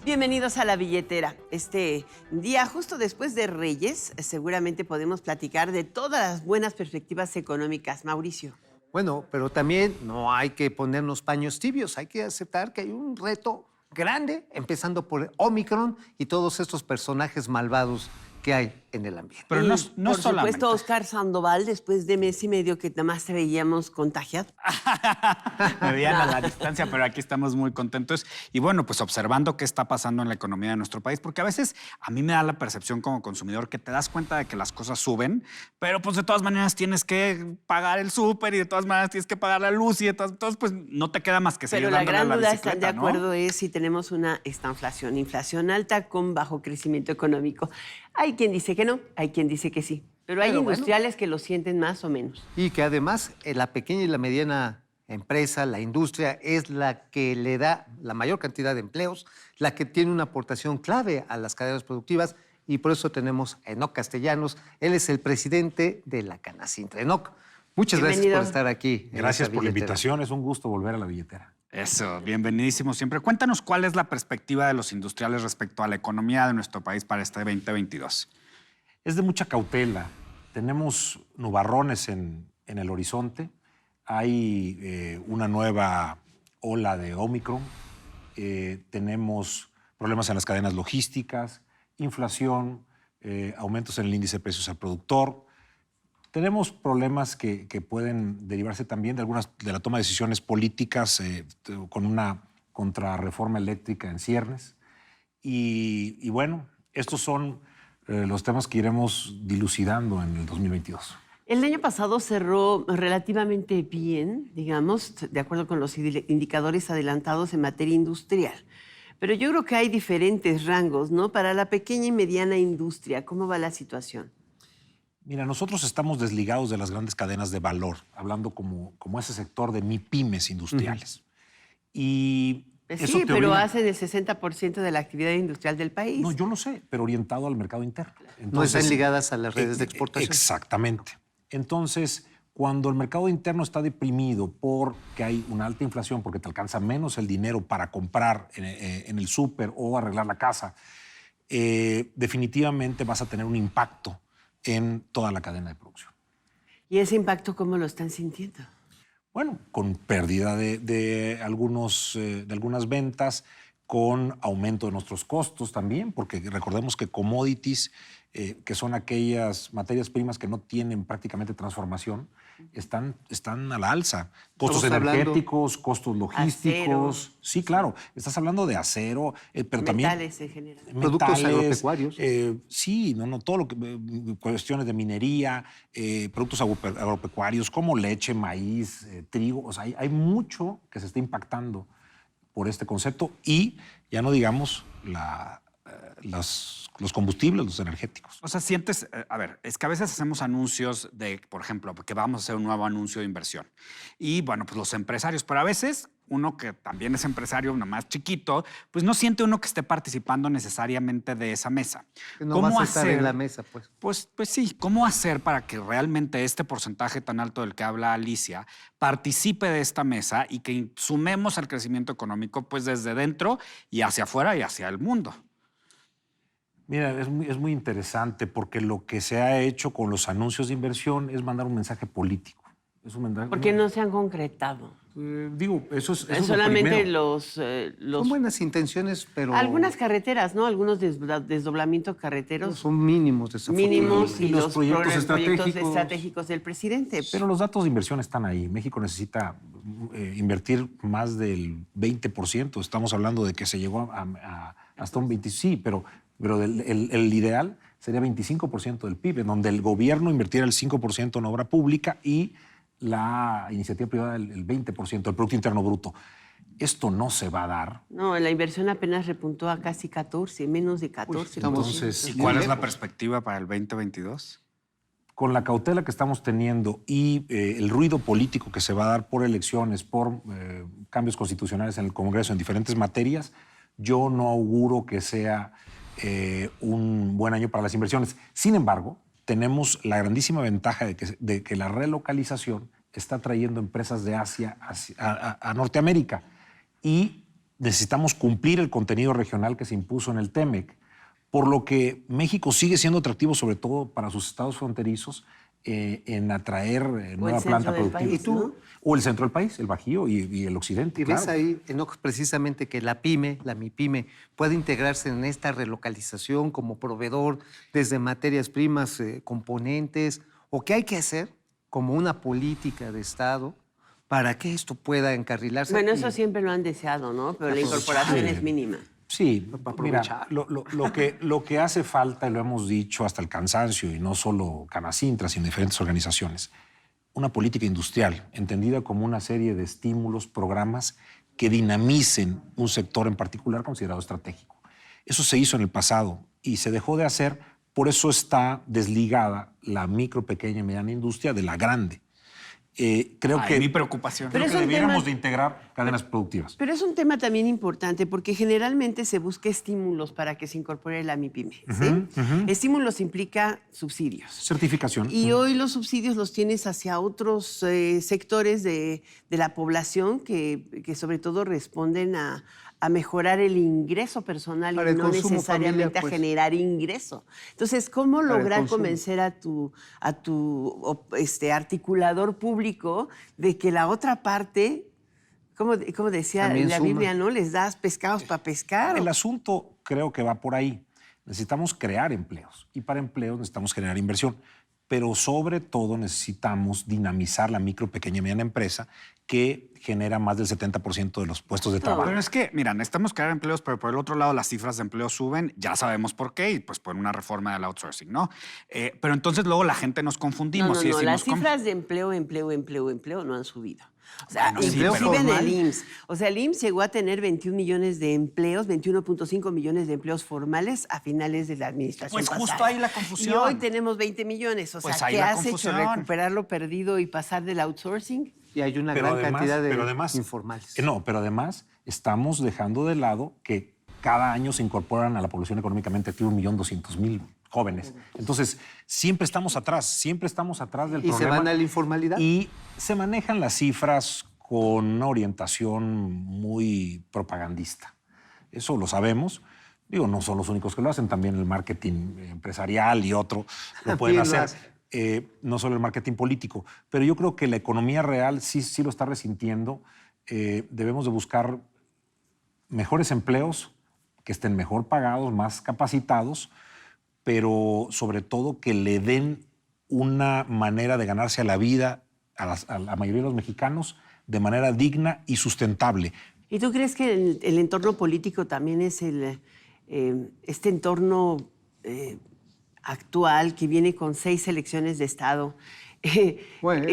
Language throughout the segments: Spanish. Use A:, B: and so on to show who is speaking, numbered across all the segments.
A: Bienvenidos a La Billetera. Este día, justo después de Reyes, seguramente podemos platicar de todas las buenas perspectivas económicas. Mauricio.
B: Bueno, pero también no hay que ponernos paños tibios. Hay que aceptar que hay un reto grande, empezando por Omicron y todos estos personajes malvados que hay en el ambiente.
C: Pero
A: Por
C: solamente.
A: supuesto, Oscar Sandoval, después de mes y medio que nada más te veíamos contagiado.
C: Me veían a la distancia, pero aquí estamos muy contentos. Y bueno, pues observando qué está pasando en la economía de nuestro país, porque a veces a mí me da la percepción como consumidor que te das cuenta de que las cosas suben, pero pues de todas maneras tienes que pagar el súper y de todas maneras tienes que pagar la luz y de todas, entonces pues no te queda más que seguir
A: Pero la
C: dándole a
A: gran
C: la
A: duda,
C: bicicleta,
A: están de
C: ¿no?
A: acuerdo, es si tenemos una estanflación, inflación alta con bajo crecimiento económico. Hay quien dice que no, hay quien dice que sí. Pero hay industriales que lo sienten más o menos.
B: Y que además la pequeña y la mediana empresa, la industria, es la que le da la mayor cantidad de empleos, la que tiene una aportación clave a las cadenas productivas, y por eso tenemos a Enoc Castellanos. Él es el presidente de la Canacintra. Enoc, muchas gracias
A: Bienvenido.
B: por estar aquí.
D: Gracias por la
B: Billetera.
D: invitación, es un gusto volver a la billetera.
C: Eso, bienvenidísimo siempre. Cuéntanos cuál es la perspectiva de los industriales respecto a la economía de nuestro país para este 2022.
D: Es de mucha cautela. Tenemos nubarrones en el horizonte. Hay una nueva ola de Omicron. Tenemos problemas en las cadenas logísticas, inflación, aumentos en el índice de precios al productor. Tenemos problemas que pueden derivarse también de la toma de decisiones políticas con una contrarreforma eléctrica en ciernes. Y bueno, estos son los temas que iremos dilucidando en el 2022.
A: El año pasado cerró relativamente bien, digamos, de acuerdo con los indicadores adelantados en materia industrial. Pero yo creo que hay diferentes rangos, ¿no? Para la pequeña y mediana industria, ¿cómo va la situación?
D: Mira, nosotros estamos desligados de las grandes cadenas de valor, hablando como ese sector de MIPYMES industriales. Y eso
A: Sí,
D: te
A: pero
D: obliga-
A: hacen el 60% de la actividad industrial del país.
D: No, yo lo sé, pero orientado al mercado interno.
B: No están
D: Entonces,
B: ligadas a las redes de exportación.
D: Exactamente. Entonces, cuando el mercado interno está deprimido porque hay una alta inflación, porque te alcanza menos el dinero para comprar en el súper o arreglar la casa, definitivamente vas a tener un impacto en toda la cadena de producción.
A: ¿Y ese impacto cómo lo están sintiendo?
D: Bueno, con pérdida de algunas ventas, con aumento de nuestros costos también, porque recordemos que commodities, que son aquellas materias primas que no tienen prácticamente transformación, están a la alza. Costos
B: Estamos hablando-
D: energéticos, costos logísticos.
A: Acero.
D: Sí, claro. Estás hablando de acero, pero también
A: Metales en general.
B: Productos agropecuarios.
D: Sí, todo lo que cuestiones de minería, productos agropecuarios como leche, maíz, trigo. O sea, hay mucho que se está impactando por este concepto y ya no digamos los combustibles, los energéticos.
C: O sea, sientes, a ver, es que a veces hacemos anuncios de, por ejemplo, que vamos a hacer un nuevo anuncio de inversión. Y bueno, pues los empresarios, pero a veces uno que también es empresario, nomás chiquito, pues no siente uno que esté participando necesariamente de esa mesa.
B: Que no vas a estar en la mesa, pues.
C: Pues sí, ¿cómo hacer para que realmente este porcentaje tan alto del que habla Alicia participe de esta mesa y que sumemos al crecimiento económico pues desde dentro y hacia afuera y hacia el mundo?
D: Mira, es muy interesante porque lo que se ha hecho con los anuncios de inversión es mandar un mensaje político. Es un mensaje,
A: ¿Por qué no se han concretado?
D: Digo, eso es lo
A: Solamente
D: primero.
B: Son buenas intenciones, pero
A: algunas carreteras, ¿no? Algunos desdoblamientos carreteros
B: son mínimos, desafortunadamente.
A: mínimos y
D: Y los
A: los
D: proyectos
A: proyectos
D: estratégicos.
A: estratégicos del presidente.
D: Pero los datos de inversión están ahí. México necesita invertir más del 20%. Estamos hablando de que se llegó hasta un 20%. Sí, pero el ideal sería 25% del PIB, en donde el gobierno invirtiera el 5% en obra pública y la iniciativa privada el 20% del Producto Interno Bruto. Esto no se va a dar.
A: No, la inversión apenas repuntó a casi 14, menos de 14.
D: Entonces,
C: ¿Y cuál es la perspectiva para el 2022?
D: con la cautela que estamos teniendo y el ruido político que se va a dar por elecciones, por cambios constitucionales en el Congreso en diferentes materias, yo no auguro que sea un buen año para las inversiones. Sin embargo, tenemos la grandísima ventaja de que la relocalización está trayendo empresas de Asia a Norteamérica. Y necesitamos cumplir el contenido regional que se impuso en el TEMEC, por lo que México sigue siendo atractivo, sobre todo para sus estados fronterizos, en atraer nueva planta productiva.
A: País, ¿no?
D: O el centro del país, el Bajío y el occidente.
B: Y ves
D: claro.
B: ahí, Enoch, precisamente que la MIPYME, puede integrarse en esta relocalización como proveedor desde materias primas, componentes, o qué hay que hacer como una política de Estado para que esto pueda encarrilarse.
A: Bueno, eso siempre lo han deseado, ¿no? Pero la incorporación es mínima.
D: Sí,
B: Para
D: mira,
B: aprovechar.
D: lo que hace falta, y lo hemos dicho hasta el cansancio, y no solo Canacintra, sino diferentes organizaciones, una política industrial, entendida como una serie de estímulos, programas que dinamicen un sector en particular considerado estratégico. Eso se hizo en el pasado y se dejó de hacer, por eso está desligada la micro, pequeña y mediana industria de la grande. Creo
C: Ay,
D: que
C: mi preocupación.
A: Pero
D: creo
A: es
D: que
A: un
D: debiéramos
A: tema-
D: de integrar cadenas productivas.
A: Pero es un tema también importante porque generalmente se busca estímulos para que se incorpore la MIPYME, ¿sí? Estímulos implica subsidios.
D: Certificación.
A: Y hoy los subsidios los tienes hacia otros sectores de la población que sobre todo responden a mejorar el ingreso personal
B: Para
A: y
B: el
A: no
B: consumo
A: necesariamente
B: familiar, pues.
A: a generar ingreso. Entonces, ¿cómo
B: Para el
A: lograr
B: consumo.
A: convencer a tu articulador público de que la otra parte, como decía
B: También
A: la
B: suma.
A: Biblia, ¿no? Les das pescados para pescar.
D: El asunto creo que va por ahí. Necesitamos crear empleos y para empleos necesitamos generar inversión, pero sobre todo necesitamos dinamizar la micro, pequeña y mediana empresa que genera más del 70% de los puestos de trabajo.
C: Pero es que, mira, necesitamos crear empleos, pero por el otro lado las cifras de empleo suben, ya sabemos por qué, y pues por una reforma del outsourcing, ¿no? Pero entonces luego la gente nos confundimos y
A: No,
C: decimos...
A: las
C: ¿cómo?
A: cifras de empleo no han subido. O sea,
C: Bueno, sí,
A: inclusive
B: pero-
A: en el
B: formal.
A: IMSS. O sea, el IMSS llegó a tener 21 millones de empleos, 21.5 millones de empleos formales a finales de la administración
C: Pues justo
A: pasada.
C: ahí la confusión.
A: Y hoy tenemos 20 millones. O sea,
C: Pues ahí
A: ¿qué
C: la
A: has hecho?
C: confusión.
A: ¿Recuperar lo perdido y pasar del outsourcing?
B: Y hay una
D: Pero
B: gran
D: además-
B: cantidad de
D: pero además-
B: informales.
D: Pero además estamos dejando de lado que cada año se incorporan a la población económicamente activa 1.200.000 jóvenes. Entonces, siempre estamos atrás del
B: Y se
D: problema.
B: van a la informalidad.
D: Y se manejan las cifras con una orientación muy propagandista. Eso lo sabemos. Digo, no son los únicos que lo hacen, también el marketing empresarial y otro lo pueden
B: También lo
D: hacer. No solo el marketing político. Pero yo creo que la economía real sí lo está resintiendo. Debemos de buscar mejores empleos que estén mejor pagados, más capacitados, pero sobre todo que le den una manera de ganarse a la vida a la mayoría de los mexicanos de manera digna y sustentable.
A: ¿Y tú crees que el entorno político también es este entorno actual que viene con 6 elecciones de Estado?
B: Bueno.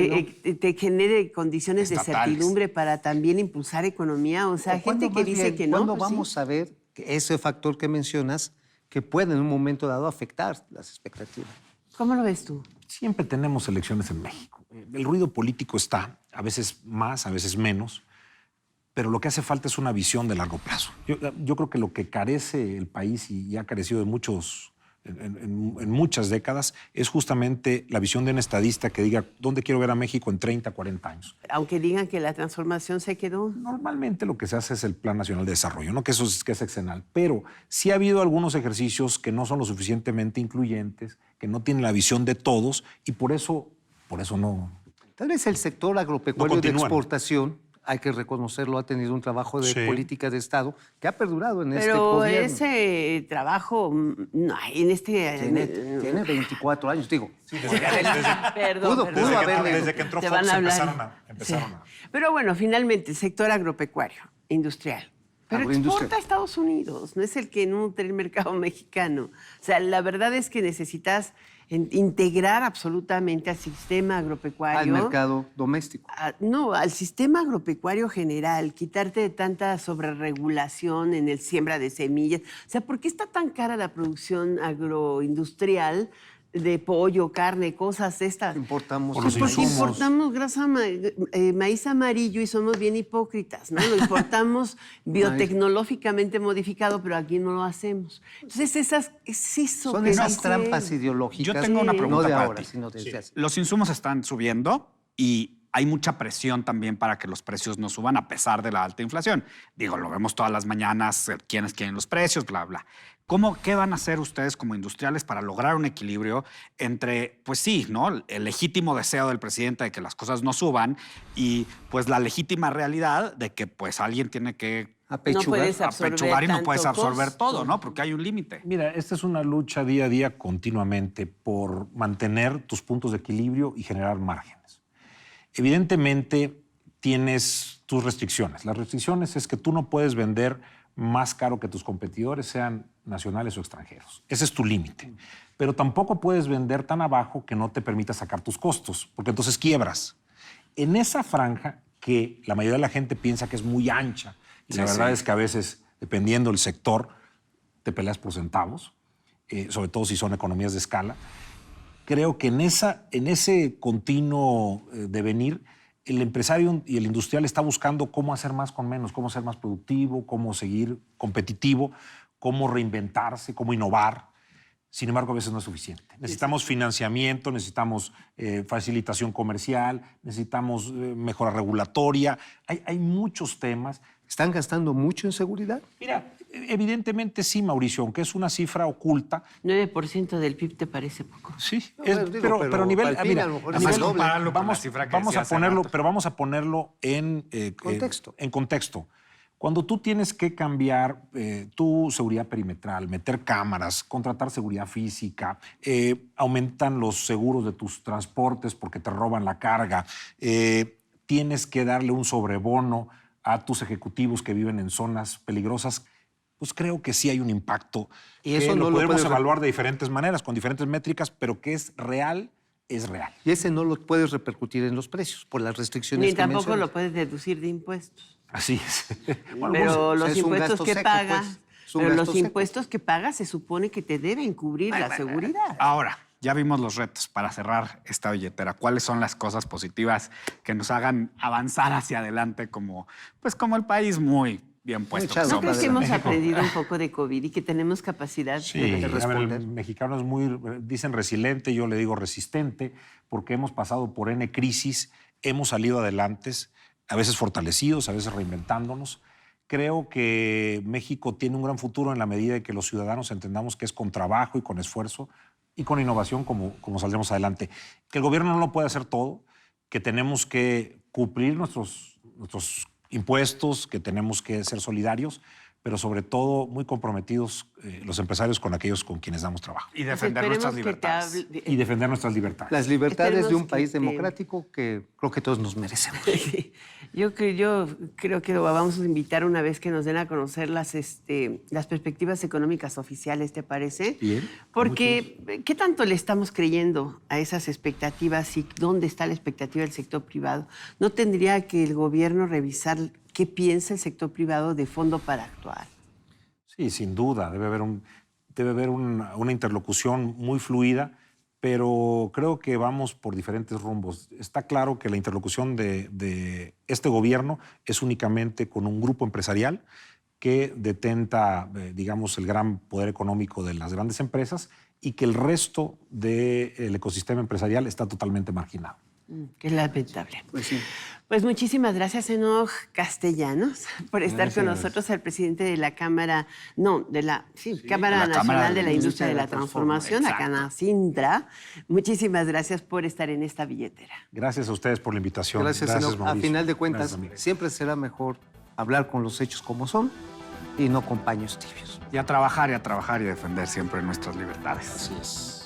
A: Te genere condiciones de
C: Estatales.
A: certidumbre para también impulsar economía. O sea,
B: ¿Cuándo
A: gente que
B: más
A: dice
B: bien,
A: que no.
B: ¿Cuándo
A: pues sí.
B: vamos a ver que ese factor que mencionas que puede en un momento dado afectar las expectativas?
A: ¿Cómo lo ves tú?
D: Siempre tenemos elecciones en México. El ruido político está, a veces más, a veces menos, pero lo que hace falta es una visión de largo plazo. Yo creo que lo que carece el país y ha carecido en muchas décadas es justamente la visión de un estadista que diga dónde quiero ver a México en 30, 40 años.
A: Aunque digan que la transformación se quedó.
D: Normalmente lo que se hace es el Plan Nacional de Desarrollo, no que eso es sexenal, pero sí ha habido algunos ejercicios que no son lo suficientemente incluyentes, que no tienen la visión de todos y por eso no.
B: Tal vez el sector agropecuario de
D: continúan.
B: exportación, hay que reconocerlo, ha tenido un trabajo de
D: Sí.
B: política de Estado que ha perdurado en este
A: Pero
B: gobierno.
A: ese trabajo, no, en este...
B: Tiene 24 años, digo.
A: Perdón,
B: Pudo
A: perdón.
B: haberle-
D: Desde que entró
A: Te
D: Fox
A: van a hablar.
D: empezaron
A: Sí.
D: a...
A: Pero bueno, finalmente, sector agropecuario, industrial. Pero
B: Agroindustrial.
A: exporta a Estados Unidos, no es el que nutre el mercado mexicano. O sea, la verdad es que necesitas integrar absolutamente al sistema agropecuario.
B: Al mercado doméstico.
A: No, al sistema agropecuario general, quitarte de tanta sobreregulación en el siembra de semillas. O sea, ¿por qué está tan cara la producción agroindustrial de pollo, carne, cosas estas?
B: Importamos.
D: Por los
A: Porque
D: insumos.
A: importamos maíz amarillo y somos bien hipócritas, ¿no? Lo importamos biotecnológicamente modificado, pero aquí no lo hacemos. Entonces, es eso
B: Son
A: que
B: esas
A: dicen.
B: trampas ideológicas.
C: Yo tengo una
A: Sí.
C: pregunta
B: No de
C: para
B: ahora,
C: ti.
B: sino desde hace.
C: Los insumos están subiendo y hay mucha presión también para que los precios no suban a pesar de la alta inflación. Digo, lo vemos todas las mañanas, quiénes quieren los precios, bla, bla. ¿Qué van a hacer ustedes como industriales para lograr un equilibrio entre, pues sí, ¿no?, el legítimo deseo del presidente de que las cosas no suban y pues la legítima realidad de que pues alguien tiene que apechugar y no puedes absorber todo, ¿no? Porque hay un límite.
D: Mira, esta es una lucha día a día continuamente por mantener tus puntos de equilibrio y generar márgenes. Evidentemente tienes tus restricciones. Las restricciones es que tú no puedes vender más caro que tus competidores, sean nacionales o extranjeros. Ese es tu límite. Pero tampoco puedes vender tan abajo que no te permita sacar tus costos, porque entonces quiebras. En esa franja que la mayoría de la gente piensa que es muy ancha, y la verdad es que a veces, dependiendo del sector, te peleas por centavos, sobre todo si son economías de escala. Creo que en ese continuo devenir, el empresario y el industrial está buscando cómo hacer más con menos, cómo ser más productivo, cómo seguir competitivo, cómo reinventarse, cómo innovar. Sin embargo, a veces no es suficiente. Necesitamos financiamiento, necesitamos facilitación comercial, necesitamos mejora regulatoria. Hay muchos temas.
B: ¿Están gastando mucho en seguridad?
D: Mira, evidentemente sí, Mauricio, aunque es una cifra oculta.
A: 9% del PIB te parece poco.
D: Sí,
B: pero
D: a nivel,
B: mira,
D: a
B: nivel
D: doble. Vamos a ponerlo en
B: contexto.
D: En contexto. Cuando tú tienes que cambiar tu seguridad perimetral, meter cámaras, contratar seguridad física, aumentan los seguros de tus transportes porque te roban la carga, tienes que darle un sobrebono a tus ejecutivos que viven en zonas peligrosas, pues creo que sí hay un impacto.
B: Y eso
D: que
B: no
D: lo
B: lo
D: podemos
B: puedes
D: evaluar de diferentes maneras, con diferentes métricas, pero que es real, es real.
B: Y ese no lo puedes repercutir en los precios por las restricciones
A: Ni
B: que
A: tampoco
B: mencionas.
A: lo puedes deducir de impuestos.
D: Así es. Bueno,
A: Pero
B: pues,
A: los
B: es un
A: impuestos
B: gasto
A: que
B: seco,
A: pagas,
B: pues. Es un
A: pero
B: gasto
A: los
B: seco.
A: impuestos que pagas se supone que te deben cubrir la seguridad.
C: Ahora, ya vimos los retos para cerrar esta billetera. ¿Cuáles son las cosas positivas que nos hagan avanzar hacia adelante como el país muy bien puesto?
B: echado.
A: ¿No crees que
B: México.
A: hemos aprendido un poco de COVID y que tenemos capacidad
D: Sí,
A: de
D: a ver,
B: responder.
D: el mexicano es muy, dicen resiliente, yo le digo resistente, porque hemos pasado por N crisis, hemos salido adelante, a veces fortalecidos, a veces reinventándonos. Creo que México tiene un gran futuro en la medida de que los ciudadanos entendamos que es con trabajo y con esfuerzo y con innovación como saldremos adelante. Que el gobierno no lo puede hacer todo, que tenemos que cumplir nuestros impuestos, que tenemos que ser solidarios, pero sobre todo muy comprometidos los empresarios con aquellos con quienes damos trabajo.
C: Y defender nuestras libertades.
D: Y defender nuestras libertades.
B: Las libertades de
A: Esperemos
B: un país
A: que
B: democrático que creo que todos nos merecemos.
A: Sí. Yo creo que lo vamos a invitar una vez que nos den a conocer las perspectivas económicas oficiales, ¿te parece?
D: Bien.
A: Porque, ¿qué tanto le estamos creyendo a esas expectativas y dónde está la expectativa del sector privado? ¿No tendría que el gobierno revisar qué piensa el sector privado de fondo para actuar?
D: Sí, sin duda. Debe haber una interlocución muy fluida, pero creo que vamos por diferentes rumbos. Está claro que la interlocución de este gobierno es únicamente con un grupo empresarial que detenta, digamos, el gran poder económico de las grandes empresas y que el resto del ecosistema empresarial está totalmente marginado.
A: Qué lamentable.
B: Pues sí.
A: Pues muchísimas gracias, Enoch Castellanos, por estar con nosotros, el presidente de la Cámara, Cámara Nacional de la Industria de la Transformación, la Canacintra. Muchísimas gracias por estar en esta billetera.
D: Gracias a ustedes por la invitación.
B: Gracias, Enoch. A
D: Mauricio.
B: final de cuentas,
D: Gracias, amigo.
B: siempre será mejor hablar con los hechos como son y no con paños tibios.
C: Y a trabajar y defender siempre nuestras libertades.
B: Así es.